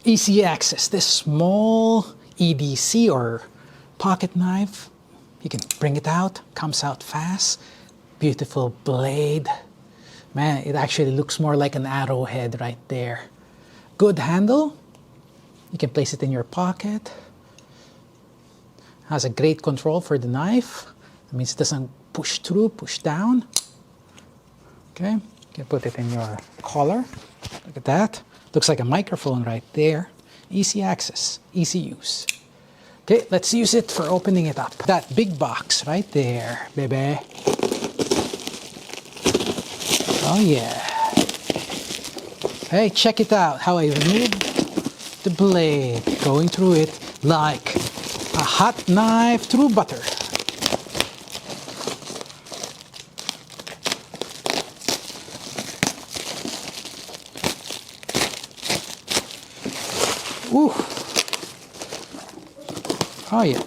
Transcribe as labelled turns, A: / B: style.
A: Easy access. This small EDC or pocket knife, you can bring it out, comes out fast. Beautiful blade. Man, it actually looks more like an arrowhead right there. Good handle. You can place it in your pocket. Has a great control for the knife. That means it doesn't push through, push down. Okay, you can put it in your collar. Look at that. Looks like a microphone right there. Easy access, easy use. Okay, let's use it for opening it up. That big box right there, baby. Oh yeah. Hey, check it out how I removed the blade, going through it like a hot knife through butter. Ooh. Oh yeah.